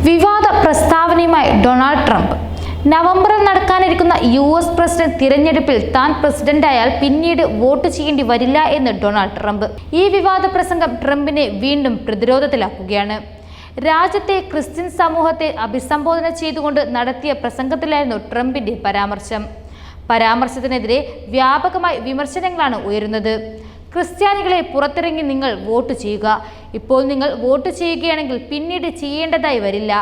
വിവാദ പ്രസ്താവനയുമായി Donald Trump. നവംബറിൽ നടക്കാനിരിക്കുന്ന US പ്രസിഡന്റ് തിരഞ്ഞെടുപ്പിൽ താൻ പ്രസിഡന്റായാൽ പിന്നീട് വോട്ട് ചെയ്യേണ്ടി വരില്ല എന്ന് ഡൊണാൾഡ് ട്രംപ്. ഈ വിവാദ പ്രസംഗം ട്രംപിനെ വീണ്ടും പ്രതിരോധത്തിലാക്കുകയാണ്. രാജ്യത്തെ ക്രിസ്ത്യൻ സമൂഹത്തെ അഭിസംബോധന ചെയ്തുകൊണ്ട് നടത്തിയ പ്രസംഗത്തിലായിരുന്നു ട്രംപിന്റെ പരാമർശത്തിനെതിരെ വ്യാപകമായി വിമർശനങ്ങളാണ് ഉയരുന്നത്. ക്രിസ്ത്യാനികളെ പുറത്തിറങ്ങി നിങ്ങൾ വോട്ട് ചെയ്യുക. ഇപ്പോൾ നിങ്ങൾ വോട്ട് ചെയ്യുകയാണെങ്കിൽ പിന്നീട് ചെയ്യേണ്ടതായി വരില്ല.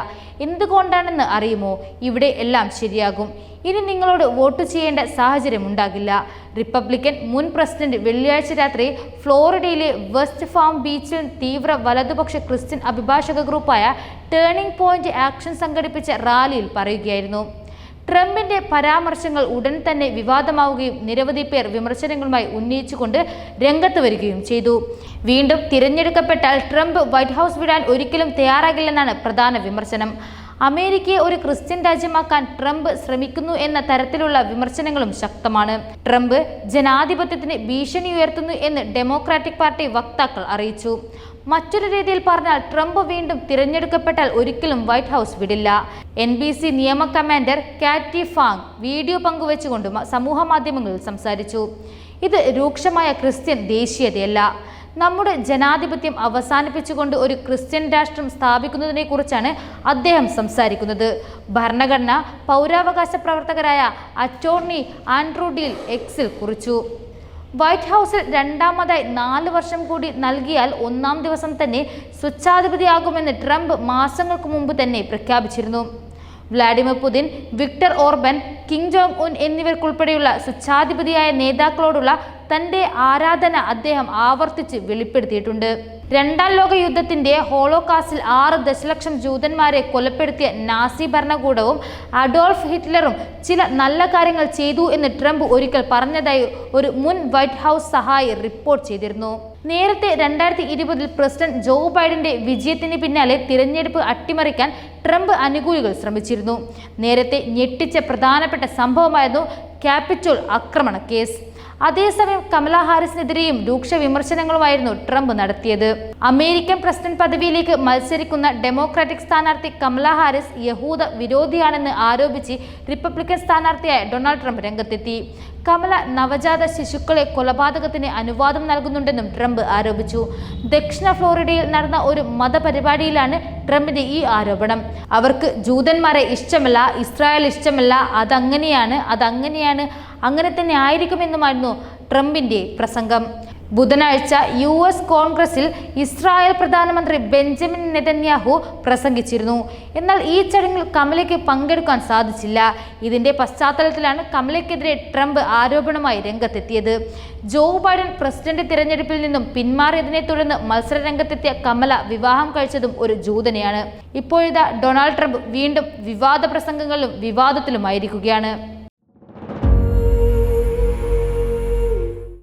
എന്തുകൊണ്ടാണെന്ന് അറിയുമോ? ഇവിടെ എല്ലാം ശരിയാകും. ഇനി നിങ്ങളോട് വോട്ട് ചെയ്യേണ്ട സാഹചര്യം ഉണ്ടാകില്ല. റിപ്പബ്ലിക്കൻ മുൻ പ്രസിഡന്റ് വെള്ളിയാഴ്ച രാത്രി ഫ്ലോറിഡയിലെ വെസ്റ്റ് ഫാം ബീച്ചിൽ തീവ്ര വലതുപക്ഷ ക്രിസ്ത്യൻ അഭിഭാഷക ഗ്രൂപ്പായ ടേണിംഗ് പോയിന്റ് ആക്ഷൻ സംഘടിപ്പിച്ച റാലിയിൽ പറയുകയായിരുന്നു. ട്രംപിന്റെ പരാമർശങ്ങൾ ഉടൻ തന്നെ വിവാദമാവുകയും നിരവധി പേർ വിമർശനങ്ങളുമായി ഉന്നയിച്ചുകൊണ്ട് രംഗത്ത് വരികയും ചെയ്തു. വീണ്ടും തിരഞ്ഞെടുക്കപ്പെട്ടാൽ ട്രംപ് വൈറ്റ് ഹൗസ് വിടാൻ ഒരിക്കലും തയ്യാറാകില്ലെന്നാണ് പ്രധാന വിമർശനം. അമേരിക്കയെ ഒരു ക്രിസ്ത്യൻ രാജ്യമാക്കാൻ ട്രംപ് ശ്രമിക്കുന്നു എന്ന തരത്തിലുള്ള വിമർശനങ്ങളും ശക്തമാണ്. ട്രംപ് ജനാധിപത്യത്തിന് ഭീഷണി ഉയർത്തുന്നു എന്ന് ഡെമോക്രാറ്റിക് പാർട്ടി വക്താക്കൾ അറിയിച്ചു. മറ്റൊരു രീതിയിൽ പറഞ്ഞാൽ ട്രംപ് വീണ്ടും തിരഞ്ഞെടുക്കപ്പെട്ടാൽ ഒരിക്കലും വൈറ്റ് ഹൗസ് വിടില്ല. NBC നിയമ കമാൻഡർ കാറ്റി ഫാങ് വീഡിയോ പങ്കുവെച്ചുകൊണ്ട് സമൂഹ മാധ്യമങ്ങളിൽ സംസാരിച്ചു. ഇത് രൂക്ഷമായ ക്രിസ്ത്യൻ ദേശീയതയല്ല. നമ്മുടെ ജനാധിപത്യം അവസാനിപ്പിച്ചുകൊണ്ട് ഒരു ക്രിസ്ത്യൻ രാഷ്ട്രം സ്ഥാപിക്കുന്നതിനെ കുറിച്ചാണ് അദ്ദേഹം സംസാരിക്കുന്നത്. ഭരണഘടന പൗരാവകാശ പ്രവർത്തകരായ അറ്റോർണി ആൻഡ്രൂ ഡീൽ എക്സിൽ കുറിച്ചു. വൈറ്റ് ഹൗസിൽ രണ്ടാമതായി 4 വർഷം കൂടി നൽകിയാൽ 1-ാം ദിവസം തന്നെ സ്വച്ഛാധിപതിയാകുമെന്ന് ട്രംപ് മാസങ്ങൾക്ക് മുമ്പ് തന്നെ പ്രഖ്യാപിച്ചിരുന്നു. Vladimir Putin, Viktor Orban, Kim Jong Un എന്നിവർക്കുൾപ്പെടെയുള്ള സ്വച്ഛാധിപതിയായ നേതാക്കളോടുള്ള തന്റെ ആരാധന അദ്ദേഹം ആവർത്തിച്ച് വെളിപ്പെടുത്തിയിട്ടുണ്ട്. 2-ാം ലോക യുദ്ധത്തിന്റെ ഹോളോകാസ്റ്റിൽ 6 ദശലക്ഷം ജൂതന്മാരെ കൊലപ്പെടുത്തിയ നാസി ഭരണകൂടവും അഡോൾഫ് ഹിറ്റ്ലറും ചില നല്ല കാര്യങ്ങൾ ചെയ്തു എന്ന് ട്രംപ് ഒരിക്കൽ പറഞ്ഞതായി ഒരു മുൻ വൈറ്റ് ഹൗസ് സഹായി റിപ്പോർട്ട് ചെയ്തിരുന്നു. നേരത്തെ 2020 പ്രസിഡന്റ് ജോ ബൈഡന്റെ വിജയത്തിന് പിന്നാലെ തിരഞ്ഞെടുപ്പ് അട്ടിമറിക്കാൻ ട്രംപ് അനുകൂലികൾ ശ്രമിച്ചിരുന്നു. നേരത്തെ ഞെട്ടിച്ച പ്രധാനപ്പെട്ട സംഭവമായിരുന്നു ക്യാപിറ്റോൾ ആക്രമണ കേസ്. അതേസമയം കമലാ ഹാരിസിനെതിരെയും രൂക്ഷ വിമർശനങ്ങളുമായിരുന്നു ട്രംപ് നടത്തിയത്. അമേരിക്കൻ പ്രസിഡന്റ് പദവിയിലേക്ക് മത്സരിക്കുന്ന ഡെമോക്രാറ്റിക് സ്ഥാനാർത്ഥി കമലാ ഹാരിസ് യഹൂദ വിരോധിയാണെന്ന് ആരോപിച്ച് റിപ്പബ്ലിക്കൻ സ്ഥാനാർത്ഥിയായ ഡൊണാൾഡ് ട്രംപ് രംഗത്തെത്തി. കമല നവജാത ശിശുക്കളെ കൊലപാതകത്തിന് അനുവാദം നൽകുന്നുണ്ടെന്നും ട്രംപ് ആരോപിച്ചു. ദക്ഷിണ ഫ്ലോറിഡയിൽ നടന്ന ഒരു മതപരിപാടിയിലാണ് ട്രംപിന്റെ ഈ ആരോപണം. അവർക്ക് ജൂതന്മാരെ ഇഷ്ടമല്ല, ഇസ്രായേൽ ഇഷ്ടമല്ല, അതങ്ങനെയാണ്, അങ്ങനെ തന്നെ ആയിരിക്കുമെന്നുമായിരുന്നു ട്രംപിന്റെ പ്രസംഗം. ബുധനാഴ്ച US കോൺഗ്രസിൽ ഇസ്രായേൽ പ്രധാനമന്ത്രി ബെഞ്ചമിൻ നെതന്യാഹു പ്രസംഗിച്ചിരുന്നു. എന്നാൽ ഈ ചടങ്ങിൽ കമലയ്ക്ക് പങ്കെടുക്കാൻ സാധിച്ചില്ല. ഇതിന്റെ പശ്ചാത്തലത്തിലാണ് കമലയ്ക്കെതിരെ ട്രംപ് ആരോപണമായി രംഗത്തെത്തിയത്. ജോ ബൈഡൻ പ്രസിഡന്റ് തിരഞ്ഞെടുപ്പിൽ നിന്നും പിന്മാറിയതിനെ തുടർന്ന് മത്സര രംഗത്തെത്തിയ കമല വിവാഹം കഴിച്ചതും ഒരു ജൂതനെയാണ്. ഇപ്പോഴിതാ ഡൊണാൾഡ് ട്രംപ് വീണ്ടും വിവാദ പ്രസംഗങ്ങളിലും വിവാദത്തിലുമായിരിക്കുകയാണ്.